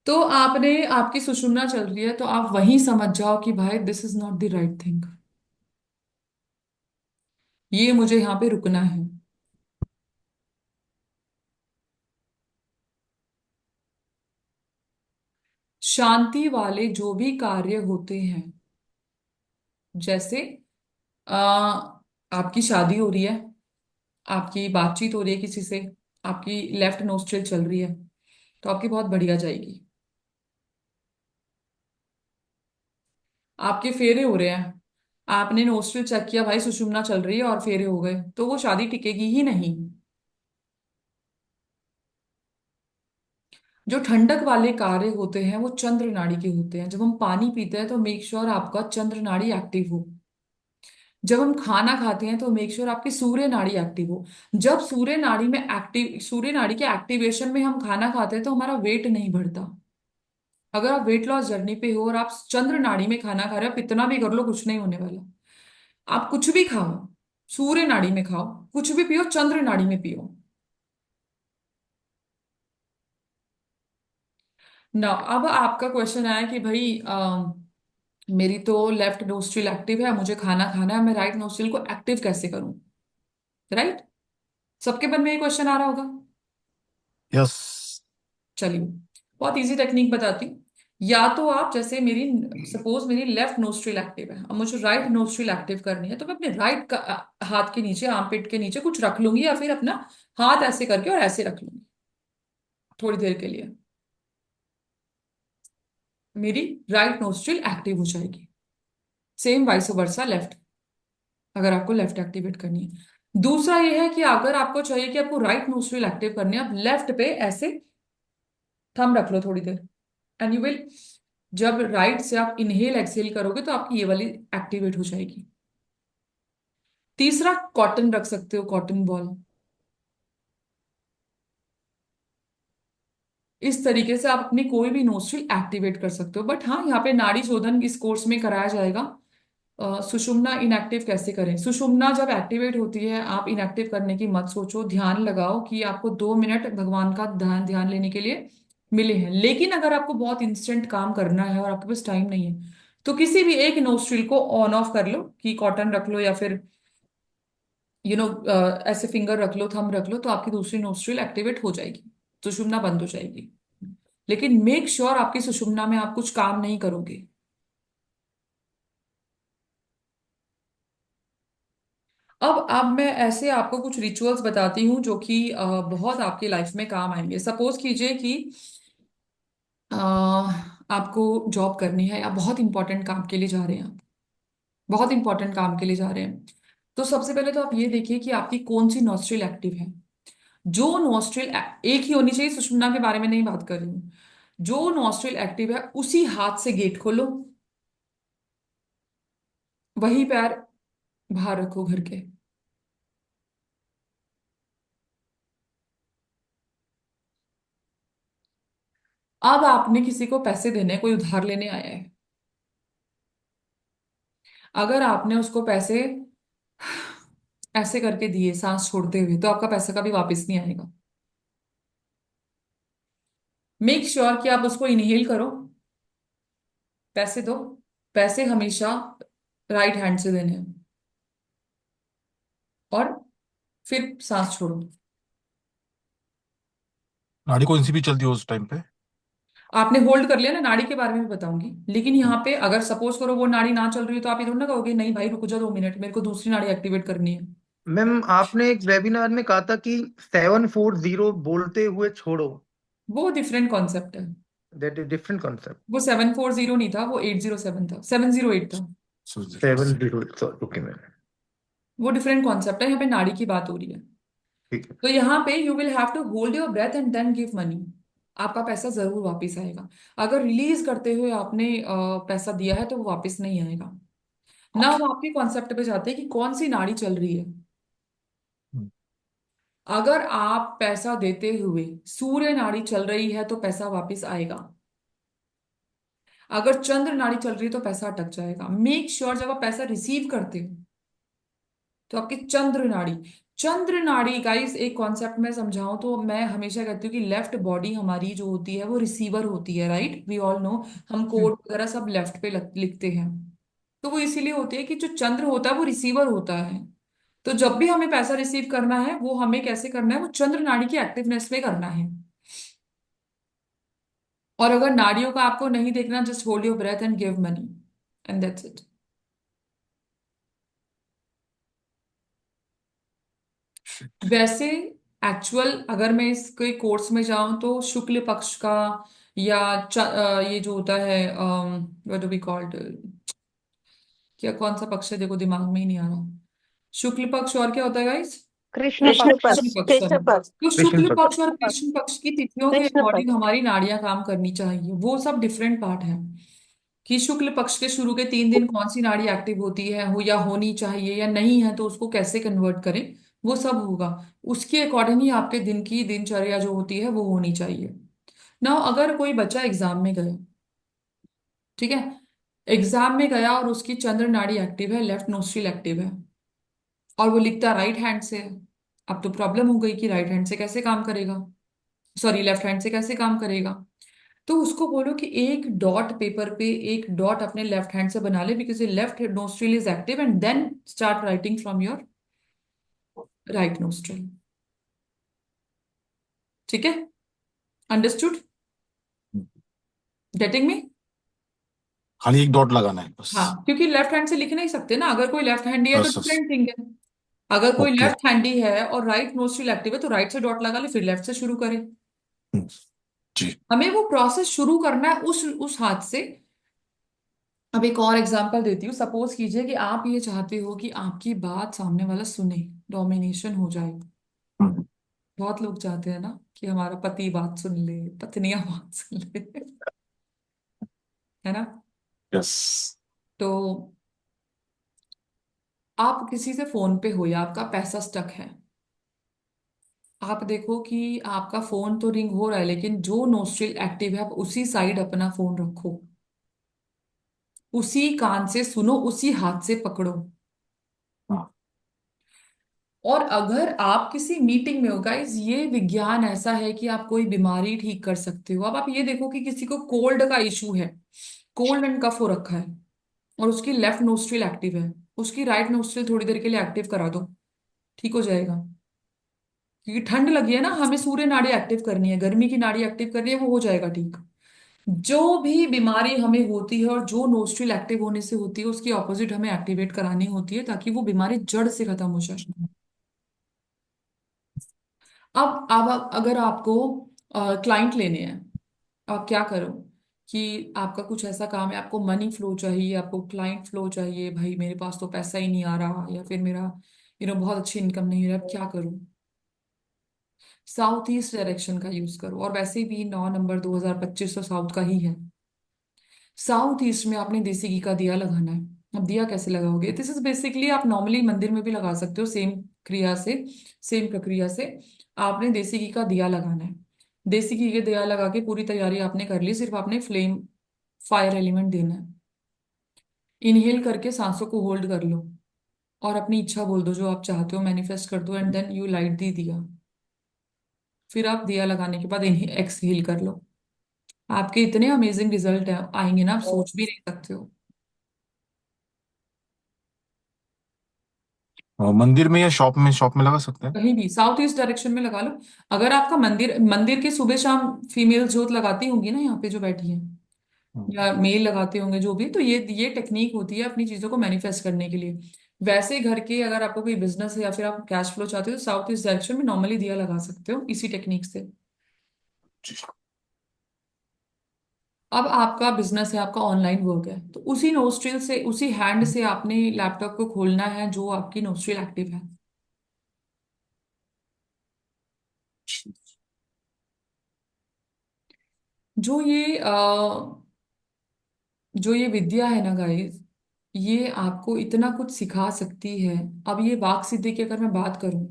तो आपने, आपकी सुषुम्ना चल रही है तो आप वहीं समझ जाओ कि भाई this is not the right thing, ये मुझे यहाँ पे रुकना है। शांति वाले जो भी कार्य होते हैं, जैसे आ, आपकी शादी हो रही है, आपकी बातचीत हो रही है किसी से, आपकी लेफ्ट नोस्ट्रिल चल रही है तो आपकी बहुत बढ़िया जाएगी। आपके फेरे हो रहे हैं, आपने नोस्ट्रिल चेक किया भाई सुषुम्ना चल रही है और फेरे हो गए, तो वो शादी टिकेगी ही नहीं। जो ठंडक वाले कार्य होते हैं वो चंद्र नाड़ी के होते हैं। जब हम पानी पीते हैं तो मेक श्योर आपका चंद्र नाड़ी एक्टिव हो। जब हम खाना खाते हैं तो मेक श्योर आपकी सूर्य नाड़ी एक्टिव हो। जब सूर्य नाड़ी के एक्टिवेशन में हम खाना खाते हैं तो हमारा वेट नहीं बढ़ता। अगर आप वेट लॉस जर्नी पे हो और आप चंद्र नाड़ी में खाना खा रहे हो, आप इतना भी कर लो कुछ नहीं होने वाला। आप कुछ भी खाओ, सूर्य नाड़ी में खाओ, कुछ भी पियो चंद्र नाड़ी में पियो ना। अब आपका क्वेश्चन आया कि भाई मेरी तो लेफ्ट नोस्ट्रिल एक्टिव है, मुझे खाना खाना है, मैं राइट नोस्ट्रिल को एक्टिव कैसे करूं? राइट, सबके मन में ये क्वेश्चन आ रहा होगा। यस। चलिए, बहुत इजी टेक्निक बताती हूँ। या तो आप जैसे मेरी सपोज मेरी लेफ्ट नोस्ट्रिल एक्टिव है, अब मुझे राइट नोस्ट्रिल एक्टिव करनी है, तो मैं अपने हाथ के नीचे, आर्मपिट के नीचे कुछ रख लूंगी, या फिर अपना हाथ ऐसे करके और ऐसे रख लूंगी थोड़ी देर के लिए। मेरी राइट नोस्ट्रिल एक्टिव हो जाएगी। सेम वाइस वर्सा लेफ्ट, अगर आपको लेफ्ट एक्टिवेट करनी है। दूसरा ये है कि अगर आपको चाहिए कि आपको राइट नोस्ट्रिल एक्टिव करनी है, आप लेफ्ट पे ऐसे थंब रख लो थोड़ी देर, एंड यू विल, जब राइट से आप इनहेल एक्सहेल करोगे तो आपकी ये वाली एक्टिवेट हो जाएगी। तीसरा, कॉटन रख सकते हो, कॉटन बॉल। इस तरीके से आप अपनी कोई भी नोस्ट्रिल एक्टिवेट कर सकते हो। बट हाँ, यहाँ पे नाड़ी शोधन इस कोर्स में कराया जाएगा। सुषुम्ना इनएक्टिव कैसे करें? सुषुम्ना जब एक्टिवेट होती है, आप इनएक्टिव करने की मत सोचो, ध्यान लगाओ कि आपको 2 मिनट भगवान का ध्यान ध्यान लेने के लिए मिले हैं। लेकिन अगर आपको बहुत इंस्टेंट काम करना है और आपके पास टाइम नहीं है, तो किसी भी एक नोस्ट्रिल को ऑन ऑफ कर लो, कि कॉटन रख लो या फिर ऐसे फिंगर रख लो, थंब रख लो, तो आपकी दूसरी नोस्ट्रिल एक्टिवेट हो जाएगी, सुषुम्ना बंद हो जाएगी। लेकिन मेक श्योर आपकी सुषुम्ना में आप कुछ काम नहीं करोगे। अब मैं ऐसे आपको कुछ रिचुअल्स बताती हूँ जो कि बहुत आपकी लाइफ में काम आएंगे। सपोज कीजिए कि अ, आपको जॉब करनी है या बहुत इंपॉर्टेंट काम के लिए जा रहे हैं आप, बहुत इंपॉर्टेंट काम के लिए जा रहे हैं, तो सबसे पहले तो आप ये देखिए कि आपकी कौन सी नॉस्ट्रिल एक्टिव है। जो नॉस्ट्रिल एक ही होनी चाहिए, सुषुम्ना के बारे में नहीं बात कर रही हूँ। जो नॉस्ट्रिल एक्टिव है उसी हाथ से गेट खोलो, वही पैर बाहर रखो घर के। अब आपने किसी को पैसे देने हैं, कोई उधार लेने आया है, अगर आपने उसको पैसे ऐसे करके दिए सांस छोड़ते हुए, तो आपका पैसा कभी वापस नहीं आएगा। मेक श्योर कि आप उसको इनहेल करो, पैसे दो। पैसे हमेशा राइट हैंड से देने हैं, और फिर सांस छोड़ो। नाड़ी कौन सी भी चलती हो उस टाइम पे? आपने होल्ड कर लिया ना, नाड़ी के बारे में बताऊंगी, लेकिन यहाँ पे अगर सपोज करो वो नाड़ी ना चल रही है, तो आप ये थोड़ा ना कहोगे नहीं भाई रुक जाओ 2 मिनट, मेरे को दूसरी नाड़ी एक्टिवेट करनी है। मैम आपने एक वेबिनार में कहा था कि 740 बोलते हुए छोड़ो। वो डिफरेंट कॉन्सेप्ट है। That is different concept. वो 740 नहीं था, वो 807 था, 708 था। 708 ओके मैम। वो डिफरेंट कॉन्सेप्ट है, यहाँ पे नाड़ी की बात हो रही है। ठीक है। तो यहाँ पे you will have to hold your breath and then give money. आपका पैसा जरूर वापस आएगा। अगर रिलीज करते हुए आपने पैसा दिया है तो वो वापस नहीं आएगा ना। हम आपके कॉन्सेप्ट पे जाते हैं कि कौन सी नाड़ी चल रही है। अगर आप पैसा देते हुए सूर्य नाड़ी चल रही है तो पैसा वापस आएगा। अगर चंद्र नाड़ी चल रही है तो पैसा अटक जाएगा। मेक श्योर जब आप पैसा रिसीव करते हो तो आपकी चंद्र नाड़ी गाइस, एक कॉन्सेप्ट में समझाऊं तो मैं हमेशा कहती हूँ कि लेफ्ट बॉडी हमारी जो होती है वो रिसीवर होती है, राइट, वी ऑल नो। हम कोड वगैरह सब लेफ्ट पे लिखते हैं, तो वो इसीलिए होती है कि जो चंद्र होता है वो रिसीवर होता है। तो जब भी हमें पैसा रिसीव करना है वो हमें कैसे करना है, वो चंद्र नाड़ी की एक्टिवनेस में करना है। और अगर नाड़ियों का आपको नहीं देखना, just hold your breath and give money, and that's it. वैसे एक्चुअल अगर मैं इसके कोर्स में जाऊं तो शुक्ल पक्ष का या ये जो होता है व्हाट डू वी कॉल्ड, क्या कौन सा पक्ष है, देखो दिमाग में ही नहीं आ रहा। शुक्ल पक्ष और क्या होता है गाइस? कृष्ण कृष्ण पक्ष। कृष्ण पक्ष, पक्ष, कृष्ण sorry। पक्ष, तो कृष्ण शुक्ल पक्ष। पक्ष और कृष्ण पक्ष की तिथियों के कृष्ण अकॉर्डिंग पक्ष। हमारी नाड़ियां काम करनी चाहिए, वो सब डिफरेंट पार्ट है कि शुक्ल पक्ष के शुरू के 3 दिन कौन सी नाड़ी एक्टिव होती है हो या होनी चाहिए या नहीं है, तो उसको कैसे कन्वर्ट करें, वो सब होगा। उसके अकॉर्डिंग ही आपके दिन की दिनचर्या जो होती है वो होनी चाहिए ना। अगर कोई बच्चा एग्जाम में गया, ठीक है, एग्जाम में गया और उसकी चंद्र नाड़ी एक्टिव है, लेफ्ट नोस्ट्रिल एक्टिव है, और वो लिखता राइट हैंड से है, अब तो प्रॉब्लम हो गई कि राइट हैंड से कैसे काम करेगा, सॉरी लेफ्ट हैंड से कैसे काम करेगा। तो उसको बोलो कि एक डॉट पेपर पे एक डॉट अपने लेफ्ट हैंड से बना ले, because left nostril is active, and then start writing from your right nostril. ठीक है, अंडरस्टूड, गेटिंग मी? खाली एक डॉट लगाना है बस। हाँ, क्योंकि लेफ्ट हैंड से लिख नहीं सकते ना, अगर कोई लेफ्ट हैंडी है तो बस बस। डिफरेंट थिंग है। अगर कोई ओके। लेफ्ट हैंडी है और राइट नोस्ट्रिल एक्टिव है तो राइट से डॉट लगा ले, फिर लेफ्ट से शुरू करे। जी। हमें वो प्रोसेस शुरू करना है उस हाथ से। अब एक और एग्जांपल देती हूँ। सपोज कीजिए कि आप ये चाहते हो कि आपकी बात सामने वाला सुने, डोमिनेशन हो जाए। हम्म, बहुत लोग चाहते हैं ना कि हमारा पति बात सुन ले, पत्नियां बात सुन ले, है ना? यस। तो आप किसी से फोन पे हो या आपका पैसा स्टक है, आप देखो कि आपका फोन तो रिंग हो रहा है, लेकिन जो नोस्ट्रिल एक्टिव है आप उसी साइड अपना फोन रखो, उसी कान से सुनो, उसी हाथ से पकड़ो। हाँ। और अगर आप किसी मीटिंग में हो, गाइस ये विज्ञान ऐसा है कि आप कोई बीमारी ठीक कर सकते हो। अब आप ये देखो कि किसी को कोल्ड का इशू है, कोल्ड एंड कफ हो रखा है, और उसकी लेफ्ट नोस्ट्रिल एक्टिव है, उसकी राइट नोस्ट्रिल थोड़ी देर के लिए एक्टिव करा दो, ठीक हो जाएगा। क्योंकि ठंड लगी है ना, हमें सूर्य नाड़ी एक्टिव करनी है, गर्मी की नाड़ी एक्टिव करनी है, वो हो जाएगा ठीक। जो भी बीमारी हमें होती है और जो नोस्ट्रिल एक्टिव होने से होती है, उसकी ऑपोजिट हमें एक्टिवेट करानी होती है, ताकि वो बीमारी जड़ से खत्म हो जाए। अब अगर आपको क्लाइंट लेने हैं, आप क्या करो कि आपका कुछ ऐसा काम है, आपको मनी फ्लो चाहिए, आपको क्लाइंट फ्लो चाहिए, भाई मेरे पास तो पैसा ही नहीं आ रहा, या फिर मेरा बहुत अच्छी इनकम नहीं हो रहा, अब क्या करूं? साउथ ईस्ट डायरेक्शन का यूज करो। और वैसे भी 9 नवंबर 2025 तो साउथ का ही है। साउथ ईस्ट में आपने देसी घी का दिया लगाना है। अब दिया कैसे लगाओगे? दिस इज बेसिकली, आप नॉर्मली मंदिर में भी लगा सकते हो, सेम क्रिया से, सेम प्रक्रिया से। आपने देसी घी का दिया लगाना है। देसी घी के दिया लगा के पूरी तैयारी आपने कर ली, सिर्फ आपने फ्लेम, फायर एलिमेंट देना है। इनहेल करके सांसों को होल्ड कर लो और अपनी इच्छा बोल दो, जो आप चाहते हो मैनिफेस्ट कर दो, एंड देन यू लाइट दी दिया। फिर आप दिया लगाने के बाद इनहेल एक्सहेल कर लो। आपके इतने अमेजिंग रिजल्ट आएंगे ना, आप सोच भी नहीं सकते हो। मंदिर में या शॉप में लगा सकते हैं। कहीं भी साउथ ईस्ट डायरेक्शन में लगा लो। अगर आपका मंदिर मंदिर के सुबह शाम फीमेल जोत लगाती होंगी ना, यहाँ पे जो बैठी है, हम्म, या मेल लगाते होंगे जो भी, तो ये टेक्निक होती है अपनी चीजों को मैनिफेस्ट करने के लिए। वैसे घर के अगर आपको कोई बिजनेस है या फिर आप कैश फ्लो चाहते हो, तो साउथ ईस्ट डायरेक्शन में नॉर्मली दिया लगा सकते हो इसी टेक्निक से। जी। अब आपका बिजनेस है, आपका ऑनलाइन वर्क है, तो उसी नोस्ट्रिल से, उसी हैंड से आपने लैपटॉप को खोलना है जो आपकी नोस्ट्रिल एक्टिव है। जो ये जो ये विद्या है ना गाइस, ये आपको इतना कुछ सिखा सकती है। अब ये वाक सिद्धि की अगर मैं बात करूं,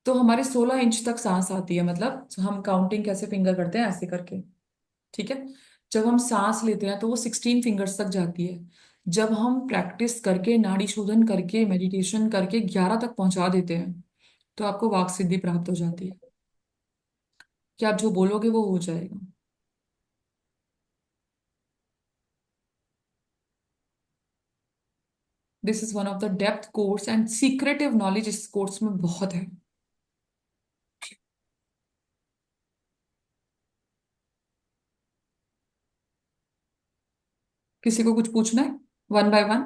तो हमारे 16 इंच तक सांस आती है, मतलब हम काउंटिंग कैसे फिंगर करते हैं ऐसे करके, ठीक है। जब हम सांस लेते हैं तो वो 16 फिंगर्स तक जाती है। जब हम प्रैक्टिस करके, नाड़ी शोधन करके, मेडिटेशन करके 11 तक पहुंचा देते हैं, तो आपको वाक सिद्धि प्राप्त हो जाती है कि आप जो बोलोगे वो हो जाएगा। This is one of the depth course, and secretive knowledge इस कोर्स में बहुत है। किसी को कुछ पूछना है, one by one?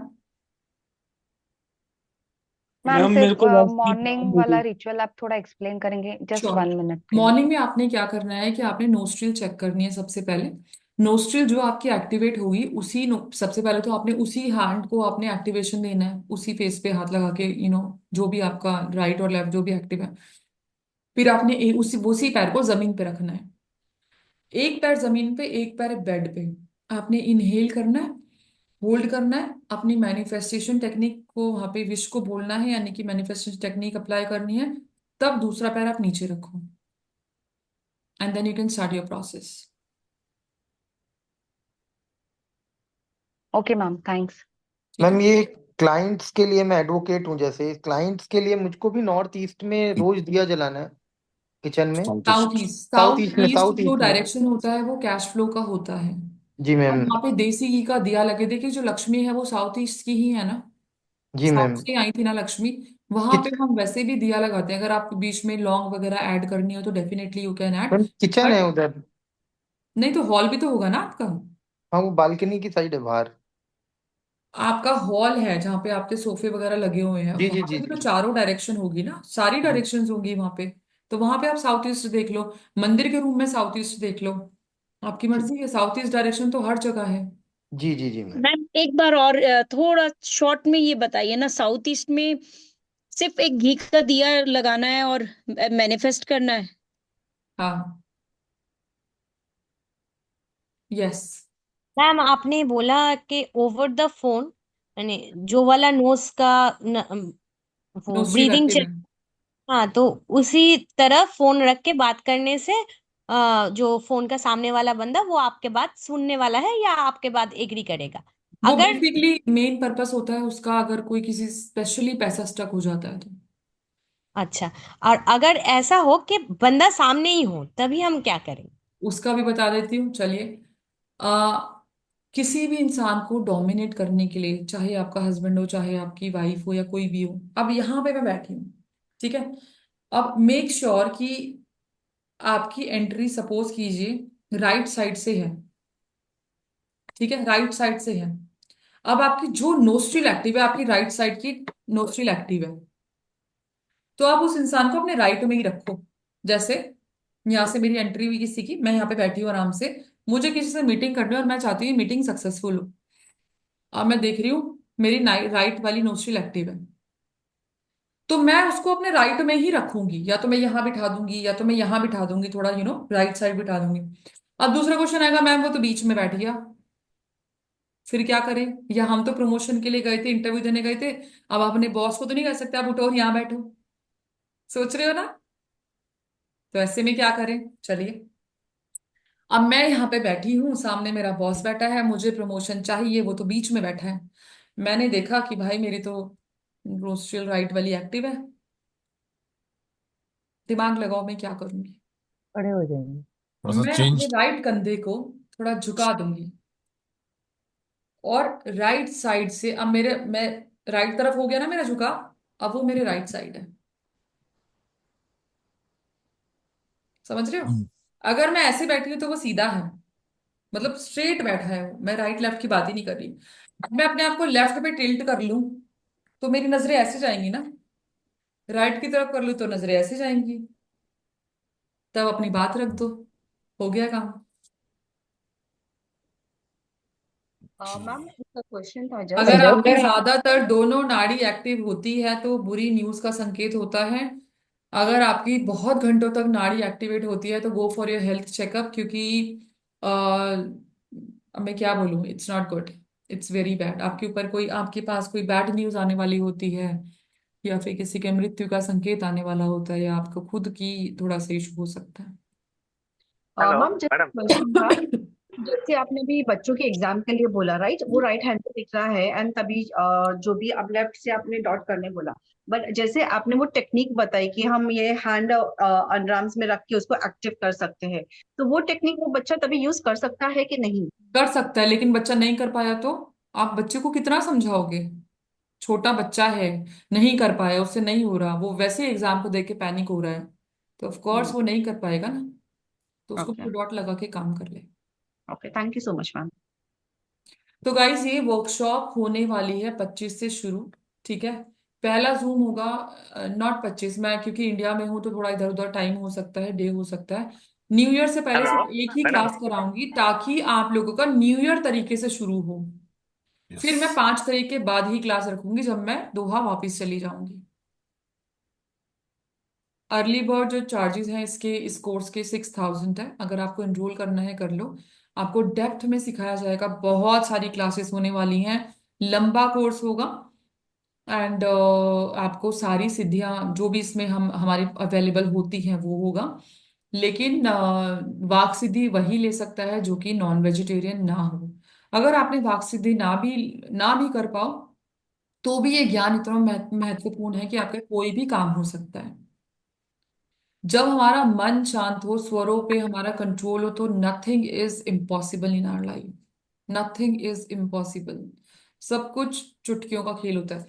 Ma'am ma'am सिर्फ मेरे को वैसे ही मॉर्निंग प्रॉब्लम वाला हुई। रिचुअल आप थोड़ा एक्सप्लेन करेंगे जस्ट श्योर। 1 मिनट के लिए। मॉर्निंग में आपने क्या करना है कि आपने नोस्ट्रिल चेक करनी है सबसे पहले। नोस्ट्रिल जो आपकी एक्टिवेट होगी उसी सबसे पहले तो आपने उसी हैंड को आपने एक्टिवेशन देना है, उसी फेस पे हाथ लगा के, जो भी आपका राइट और लेफ्ट जो भी एक्टिव है। फिर आपने उसी पैर को जमीन पे रखना है। एक पैर जमीन पे, एक पैर बेड पे। आपने इनहेल करना है, होल्ड करना है, अपनी मैनिफेस्टेशन टेक्निक को वहां पे विश को बोलना है, यानी कि मैनिफेस्टेशन टेक्निक अप्लाई करनी है। तब दूसरा पैर आप नीचे रखो and then you can start your process. Okay ma'am, thanks. ठीक मैम है। ये क्लाइंट्स के लिए, मैं एडवोकेट हूँ, जैसे क्लाइंट्स के लिए मुझको भी नॉर्थ ईस्ट में रोज दिया जलाना है किचन में। South south east. East, south south east में, ईस्ट साउथ जो ईस्ट में। डायरेक्शन होता है वो कैश फ्लो का होता है। जी और मैम। वहां पे देसी घी का दिया लगे। देखिए जो लक्ष्मी है वो साउथ ईस्ट की ही है ना, जी साउथ मैम। से आई थी ना लक्ष्मी। वहां पे किच हम वैसे भी दिया लगाते हैं। अगर आपको बीच में लौंग वगैरह ऐड करनी हो तो definitely you can add. Ma'am kitchen है बट उधर। नहीं तो हॉल भी तो होगा ना आपका। हाँ, वो बालकनी की साइड है बाहर। आपका हॉल है जहाँ पे आपके सोफे वगैरह लगे हुए हैं, जी जी वहां जी पे भी तो जी चारों डायरेक्शन होगी ना, सारी जी डायरेक्शंस होंगी वहां पे। तो वहां पे आप साउथ ईस्ट देख लो, मंदिर के रूम में साउथ ईस्ट देख लो, आपकी मर्जी है। साउथ ईस्ट डायरेक्शन तो हर जगह है। जी जी जी मैम। मैम एक बार और थोड़ा शॉर्ट में ये बताइए ना, साउथ ईस्ट में सिर्फ एक घी का दिया लगाना है और मैनिफेस्ट करना है? हाँ। यस। मैम आपने बोला कि ओवर द फोन, यानी जो वाला नोज का वो नोस्ट्री ब्रीदिंग एक्टिव चेक। है। हाँ, तो उसी तरह फोन रख के बात करने से जो फोन का सामने वाला बंदा वो आपके बात सुनने वाला है या आपके बात एग्री करेगा? वो अगर बेसिकली मेन पर्पस होता है उसका, अगर कोई किसी स्पेशली पैसा स्टक हो जाता है तो। अच्छा, और अगर ऐसा हो कि बंदा सामने ही हो तभी हम क्या करें? उसका भी बता देती हूँ, चलिए। आ, किसी भी इंसान को डोमिनेट करने के लिए, चाहे आपका हस्बैंड हो, चाहे आपकी वाइफ हो, या कोई भी हो। अब यहाँ पे मैं बैठी हूँ, ठीक है। अब मेक श्योर कि आपकी एंट्री सपोज कीजिए राइट साइड से है, ठीक है, राइट साइड से है। अब आपकी जो नोस्ट्रिल एक्टिव है, आपकी राइट साइड की नोस्ट्रिल एक्टिव है, तो आप उस इंसान को अपने राइट में ही रखो। जैसे यहाँ से मेरी एंट्री हुई किसी की, मैं यहाँ पे बैठी हूँ आराम से, मुझे किसी से मीटिंग करनी है और मैं चाहती हूँ मीटिंग सक्सेसफुल हो। अब मैं देख रही हूँ मेरी राइट वाली नोस्ट्रिल एक्टिव है, तो मैं उसको अपने राइट में ही रखूंगी। या तो मैं यहाँ बिठा दूंगी, या तो मैं यहाँ बिठा दूंगी, थोड़ा राइट साइड बिठा दूंगी। अब दूसरा क्वेश्चन आएगा, मैम वो तो बीच में बैठ गया, फिर क्या करें? या हम तो प्रमोशन के लिए गए थे, इंटरव्यू देने गए थे, अब अपने बॉस को तो नहीं कह सकते आप उठो और यहाँ बैठो। सोच रहे हो ना? तो ऐसे में क्या करें, चलिए। अब मैं यहाँ पे बैठी हूँ, सामने मेरा बॉस बैठा है, मुझे प्रमोशन चाहिए, वो तो बीच में बैठा है। मैंने देखा कि भाई मेरी तो रोस्ट्रियल राइट वाली एक्टिव है। दिमाग लगाओ मैं क्या करूंगी। खड़े हो जाएंगे। थोड़ा सा मैं अपने चेंज। राइट कंधे को थोड़ा झुका दूंगी, और राइट साइड से, अब मैं राइट तरफ हो गया ना मेरा झुका, अब वो मेरे राइट साइड है। समझ रहे हो? अगर मैं ऐसे बैठी हूँ तो वो सीधा है, मतलब स्ट्रेट बैठा है वो, मैं राइट लेफ्ट की बात ही नहीं कर रही। मैं अपने आप को लेफ्ट पे टिल्ट कर लूं तो मेरी नजरें ऐसे जाएंगी ना, राइट की तरफ कर लूं तो नजरें ऐसे जाएंगी। तब अपनी बात रख दो, हो गया काम। मैम इसका क्वेश्चन था अगर जस्ट आपकी ज्यादातर दोनों नाड़ी एक्टिव होती है तो बुरी न्यूज का संकेत होता है। अगर आपकी बहुत घंटों तक नाड़ी एक्टिवेट होती है तो go for your health checkup, क्योंकि अब मैं क्या बोलूँ, it's not good, it's very bad. आपके ऊपर कोई, आपके पास कोई बैड न्यूज आने वाली होती है, या फिर किसी के मृत्यु का संकेत आने वाला होता है, या आपको खुद की थोड़ा सा इशू हो सकता है। मैम जैसे क्वेश्चन था, जैसे आपने भी बच्चों के एग्जाम के लिए बोला, राइट, वो राइट हैंड पे दिख रहा है एंड तभी जो भी अब लेफ्ट से आपने डॉट करने बोला, बट जैसे आपने वो टेक्निक बताई कि हम ये हैंड अंडरआर्म्स में रख के उसको एक्टिव कर सकते हैं, तो वो टेक्निक वो बच्चा तभी यूज कर सकता है कि नहीं? कर सकता है, लेकिन बच्चा नहीं कर पाया तो आप बच्चे को कितना समझाओगे? छोटा बच्चा है, नहीं कर पाया, उससे नहीं हो रहा, वो वैसे एग्जाम को देख के पैनिक हो रहा है, तो ऑफ कोर्स वो नहीं कर पाएगा ना। तो उसको ओके। पूरे डॉट लगा के काम कर ले। Okay, thank you so much ma'am. तो गाइस ये वर्कशॉप होने वाली है 25 से शुरू, ठीक है। पहला जूम होगा नॉट 25, मैं क्योंकि इंडिया में हूँ तो थोड़ा इधर उधर टाइम हो सकता है, डे हो सकता है। न्यू ईयर से पहले सिर्फ एक ही क्लास कराऊंगी ताकि आप लोगों का न्यू ईयर तरीके से शुरू हो। फिर मैं यस 5 तारीख के बाद ही क्लास रखूंगी जब मैं दोहा वापस चली जाऊंगी। अर्ली बर्ड जो चार्जेस हैं इसके, इस कोर्स के 6000 है। अगर आपको एनरोल करना है कर लो। आपको डेप्थ में सिखाया जाएगा, बहुत सारी क्लासेस होने वाली हैं, लंबा कोर्स होगा। एंड आपको सारी सिद्धियां जो भी इसमें हम हमारी अवेलेबल होती हैं वो होगा। लेकिन वाक सिद्धि वही ले सकता है जो कि नॉन वेजिटेरियन ना हो। अगर आपने वाक सिद्धि ना भी कर पाओ तो भी ये ज्ञान इतना महत्वपूर्ण है कि आपका कोई भी काम हो सकता है। जब हमारा मन शांत हो, स्वरों पे हमारा कंट्रोल हो, तो nothing is impossible in our life. Nothing is impossible. सब कुछ चुटकियों का खेल होता है।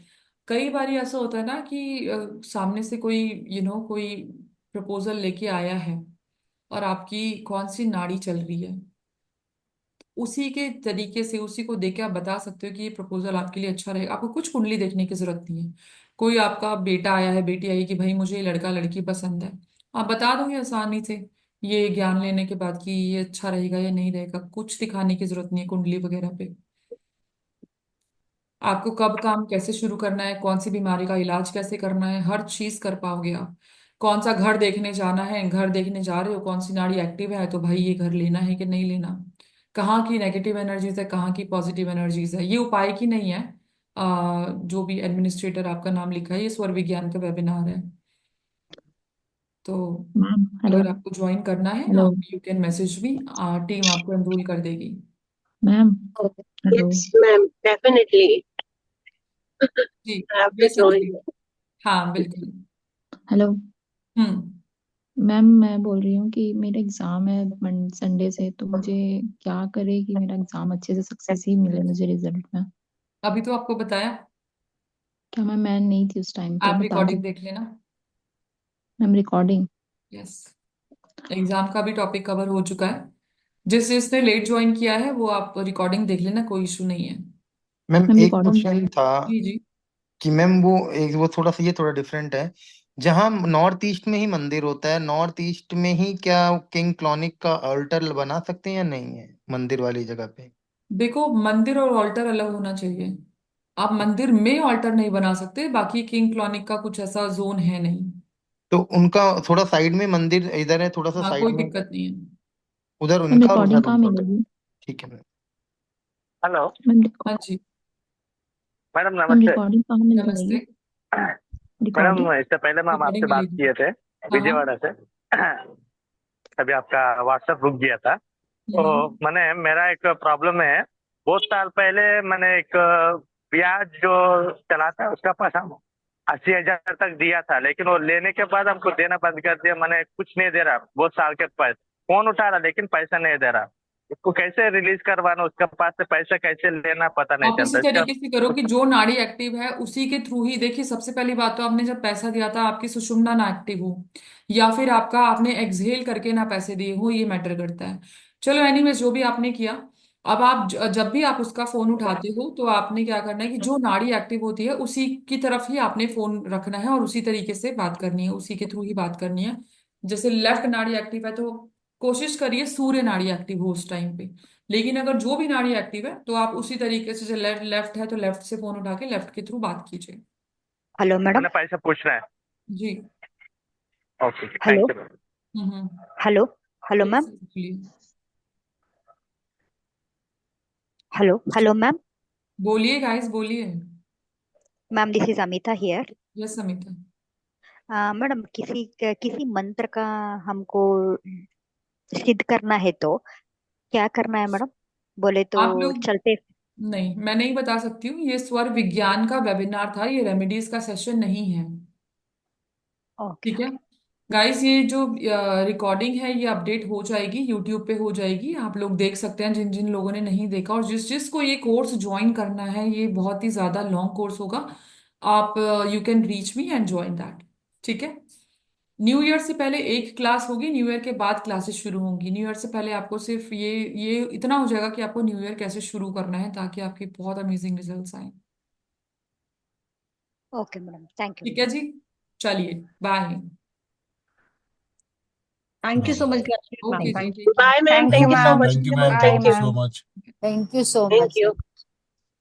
कई बार ऐसा होता है ना कि सामने से कोई कोई प्रपोजल लेके आया है और आपकी कौन सी नाड़ी चल रही है, उसी के तरीके से उसी को देख के आप बता सकते हो कि ये प्रपोजल आपके लिए अच्छा रहेगा। आपको कुछ कुंडली देखने की जरूरत नहीं है। कोई आपका बेटा आया है, बेटी आई कि भाई मुझे ये लड़का लड़की पसंद है, आप बता दोगे आसानी से ये ज्ञान लेने के बाद कि ये अच्छा रहेगा या नहीं रहेगा। कुछ दिखाने की जरूरत नहीं है कुंडली वगैरह पे। आपको कब काम कैसे शुरू करना है, कौन सी बीमारी का इलाज कैसे करना है, हर चीज कर पाओगे आप। कौन सा घर देखने जाना है, घर देखने जा रहे हो, कौन सी नाड़ी एक्टिव है तो भाई ये घर लेना है कि नहीं लेना। कहाँ की नेगेटिव एनर्जीज है, कहाँ की पॉजिटिव एनर्जीज है। ये उपाय की नहीं है। जो भी एडमिनिस्ट्रेटर आपका नाम लिखा है, ये स्वर विज्ञान का वेबिनार है। तो मैम हेलो। अगर आपको ज्वाइन करना है हेलो आप you can message me, team आपको एनरोल कर देगी। Ma'am hello. Yes, ma'am, definitely. जी, I have to join. Basically. हाँ बिल्कुल। हेलो हम्म। मैम, मैं बोल रही हूँ कि मेरा एग्जाम है संडे से, तो मुझे क्या करे कि मेरा एग्जाम अच्छे से सक्सेस ही मिले मुझे रिजल्ट में। अभी तो आपको बताया। क्या मैं नहीं थी उस टाइम पे, आप बता दो रिकॉर्डिंग देख लेना। Ma'am recording. यस। एग्जाम का भी टॉपिक कवर हो चुका है। जिसने लेट ज्वाइन किया है वो आप रिकॉर्डिंग देख लेना, कोई इशू नहीं है। मैम मैम एक रिकॉर्डिंग। क्वेश्चन था जी जी। कि मैम वो थोड़ा सा ये थोड़ा डिफरेंट है। जहाँ नॉर्थ ईस्ट में ही मंदिर होता है, नॉर्थ ईस्ट में ही क्या किंग क्लॉनिक का अल्टर बना सकते हैं या नहीं है मंदिर वाली जगह पे? देखो, मंदिर और ऑल्टर अलग होना चाहिए। आप मंदिर में ऑल्टर नहीं बना सकते, बाकी किंग क्लॉनिक का कुछ ऐसा जोन है नहीं। तो उनका थोड़ा साइड में मंदिर इधर है, थोड़ा सा हाँ, साइड कोई में दिक्कत नहीं है। उधर मैम उनका और रिकॉर्डिंग उधर कहाँ उनका। मिलेगी? ठीक है मैम। हेलो मैम हाँ जी। मैडम, मैम नमस्ते। रिकॉर्डिंग कहाँ मिल नमस्ते। जाएगी? Madam, recording. इससे पहले हम आपसे रिकॉर्डिंग बात मिलेगी। किए थे हाँ हाँ। विजयवाड़ा से। अभी आपका व्हाट्सएप रुक गया था, तो हम्म। मैंने मेरा एक प्रॉब्लम है। बहुत साल पहले मैंने एक ब्याज जो चला था उसका पैसा 80,000 तक दिया था, लेकिन वो लेने के बाद हमको देना बंद कर दिया। मैंने कुछ नहीं दे रहा, बहुत साल के पैसे फोन उठा रहा लेकिन पैसा नहीं दे रहा। उसको कैसे रिलीज करवाना, उसके पास से पैसा कैसे लेना पता नहीं आप इसी चलता इसका। तरीके से करो कि जो नाड़ी एक्टिव है उसी के थ्रू ही देखिए। सबसे पहली बात तो आपने जब पैसा दिया था आपकी सुषुम्ना ना एक्टिव हो, या फिर आपका आपने एक्सहेल करके ना पैसे दिए हो, ये मैटर करता है। चलो एनीवेज, जो भी आपने किया, अब आप जब भी आप उसका फोन उठाते हो तो आपने क्या करना है कि जो नाड़ी एक्टिव होती है उसी की तरफ ही आपने फोन रखना है और उसी तरीके से बात करनी है, उसी के थ्रू ही बात करनी है। जैसे लेफ्ट नाड़ी एक्टिव है तो कोशिश करिए सूर्य नाड़ी एक्टिव हो उस टाइम पे। लेकिन अगर जो भी नाड़ी एक्टिव है तो आप उसी तरीके से, लेफ्ट लेफ्ट है तो लेफ्ट से फोन उठा के लेफ्ट के थ्रू बात कीजिए। Hello madam. मैंने पैसा पूछना है। जी। Okay, hello. Thank you. Hmm. Hello. Hello yes ma'am. Actually. Hello hello ma'am. बोलिए गाइस, बोलिए। Ma'am this is Amita here. Yes Amita. Madam किसी मंत्र का हमको सिद्ध करना है तो क्या करना है मैडम? बोले तो आप लोग, चलते। नहीं मैं नहीं बता सकती हूँ, ये स्वर विज्ञान का वेबिनार था, ये रेमेडीज का सेशन नहीं है। ओके ठीक है ओके। गाइस, ये जो रिकॉर्डिंग है ये अपडेट हो जाएगी, यूट्यूब पे हो जाएगी, आप लोग देख सकते हैं जिन जिन लोगों ने नहीं देखा। और जिस जिसको ये कोर्स ज्वाइन करना है, ये बहुत ही ज्यादा लॉन्ग कोर्स होगा। आप you can reach me and join that. ठीक है। न्यू ईयर से पहले एक क्लास होगी, न्यू ईयर के बाद क्लासेस शुरू होंगी। न्यू ईयर से पहले आपको सिर्फ ये इतना हो जाएगा कि आपको न्यू ईयर कैसे शुरू करना है ताकि आपके बहुत अमेजिंग रिजल्ट्स आए। Okay madam, thank you. ठीक है जी, चलिए bye. Thank you so much okay जी, thank take care. Bye, ma'am. Thank you, Thank you so ma'am. much. Thank you ma'am. Ma'am, Thank thank you you. So much. Thank you so Thank much. you.